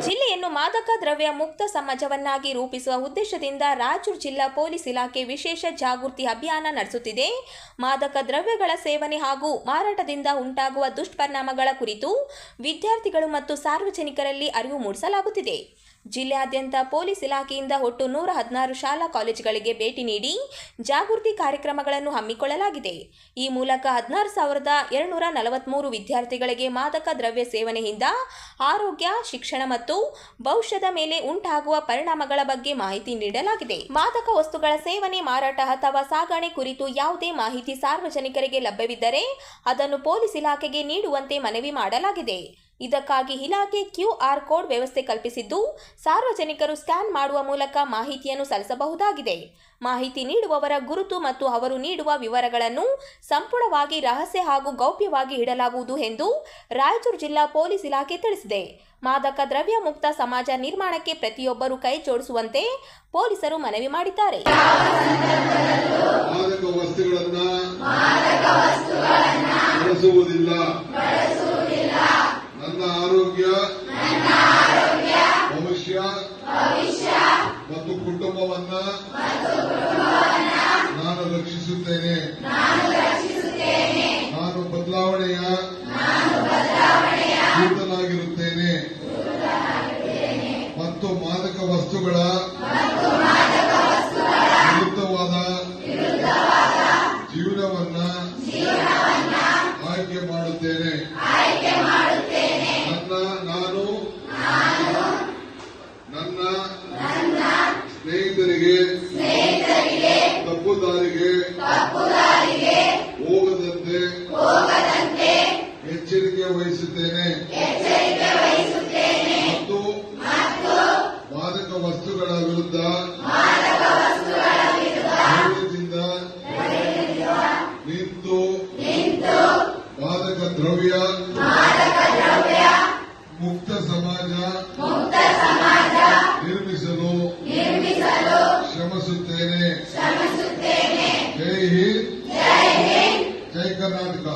ಜಿಲ್ಲೆಯನ್ನು ಮಾದಕ ದ್ರವ್ಯ ಮುಕ್ತ ಸಮಾಜವನ್ನಾಗಿ ರೂಪಿಸುವ ಉದ್ದೇಶದಿಂದ ರಾಯಚೂರು ಜಿಲ್ಲಾ ಪೊಲೀಸ್ ಇಲಾಖೆ ವಿಶೇಷ ಜಾಗೃತಿ ಅಭಿಯಾನ ನಡೆಸುತ್ತಿದೆ. ಮಾದಕ ದ್ರವ್ಯಗಳ ಸೇವನೆ ಹಾಗೂ ಮಾರಾಟದಿಂದ ಉಂಟಾಗುವ ದುಷ್ಪರಿಣಾಮಗಳ ಕುರಿತು ವಿದ್ಯಾರ್ಥಿಗಳು ಮತ್ತು ಸಾರ್ವಜನಿಕರಲ್ಲಿ ಅರಿವು ಮೂಡಿಸಲಾಗುತ್ತಿದೆ. ಜಿಲ್ಲೆಯಾದ್ಯಂತ ಪೊಲೀಸ್ ಇಲಾಖೆಯಿಂದ ಒಟ್ಟು 116 ಶಾಲಾ ಕಾಲೇಜುಗಳಿಗೆ ಭೇಟಿ ನೀಡಿ ಜಾಗೃತಿ ಕಾರ್ಯಕ್ರಮಗಳನ್ನು ಹಮ್ಮಿಕೊಳ್ಳಲಾಗಿದೆ. ಈ ಮೂಲಕ 16,243 ವಿದ್ಯಾರ್ಥಿಗಳಿಗೆ ಮಾದಕ ದ್ರವ್ಯ ಸೇವನೆಯಿಂದ ಆರೋಗ್ಯ, ಶಿಕ್ಷಣ ಮತ್ತು ಭವಿಷ್ಯದ ಮೇಲೆ ಉಂಟಾಗುವ ಪರಿಣಾಮಗಳ ಬಗ್ಗೆ ಮಾಹಿತಿ ನೀಡಲಾಗಿದೆ. ಮಾದಕ ವಸ್ತುಗಳ ಸೇವನೆ, ಮಾರಾಟ ಅಥವಾ ಸಾಗಣೆ ಕುರಿತು ಯಾವುದೇ ಮಾಹಿತಿ ಸಾರ್ವಜನಿಕರಿಗೆ ಲಭ್ಯವಿದ್ದರೆ ಅದನ್ನು ಪೊಲೀಸ್ ಇಲಾಖೆಗೆ ನೀಡುವಂತೆ ಮನವಿ ಮಾಡಲಾಗಿದೆ. ಇದಕ್ಕಾಗಿ ಇಲಾಖೆ QR ಕೋಡ್ ವ್ಯವಸ್ಥೆ ಕಲ್ಪಿಸಿದ್ದು, ಸಾರ್ವಜನಿಕರು ಸ್ಕ್ಯಾನ್ ಮಾಡುವ ಮೂಲಕ ಮಾಹಿತಿಯನ್ನು ಸಲ್ಲಿಸಬಹುದಾಗಿದೆ. ಮಾಹಿತಿ ನೀಡುವವರ ಗುರುತು ಮತ್ತು ಅವರು ನೀಡುವ ವಿವರಗಳನ್ನು ಸಂಪೂರ್ಣವಾಗಿ ರಹಸ್ಯ ಹಾಗೂ ಗೌಪ್ಯವಾಗಿ ಇಡಲಾಗುವುದು ಎಂದು ರಾಯಚೂರು ಜಿಲ್ಲಾ ಪೊಲೀಸ್ ಇಲಾಖೆ ತಿಳಿಸಿದೆ. ಮಾದಕ ದ್ರವ್ಯ ಮುಕ್ತ ಸಮಾಜ ನಿರ್ಮಾಣಕ್ಕೆ ಪ್ರತಿಯೊಬ್ಬರು ಕೈ ಜೋಡಿಸುವಂತೆ ಪೊಲೀಸರು ಮನವಿ ಮಾಡಿದ್ದಾರೆ. ನನ್ನ ಆರೋಗ್ಯ, ಭವಿಷ್ಯ ಮತ್ತು ಕುಟುಂಬವನ್ನ ನಾನು ರಕ್ಷಿಸುತ್ತೇನೆ. ನಾನು ಬದಲಾವಣೆಯ ದೂತನಾಗಿರುತ್ತೇನೆ ಮತ್ತು ಮಾದಕ ವಸ್ತುಗಳ ವಿರುದ್ಧವಾದ ಜೀವನವನ್ನ ಆಯ್ಕೆ ಮಾಡುತ್ತೇನೆ. ನನ್ನ ಸ್ನೇಹಿತರಿಗೆ ತಪ್ಪು ದಾರಿಗೆ ಹೋಗದಂತೆ ಎಚ್ಚರಿಕೆ ವಹಿಸುತ್ತೇನೆ ಮತ್ತು ಮಾದಕ ವಸ್ತುಗಳ ವಿರುದ್ಧ ಧೈರ್ಯದಿಂದ ನಿಂತು ಮಾದಕ ದ್ರವ್ಯ ಮುಕ್ತ ಸಮಾಜ ನಿರ್ಮಿಸಲು ಶ್ರಮಿಸುತ್ತೇನೆ. ಜೈ ಹಿಂದ್, ಜೈ ಕರ್ನಾಟಕ.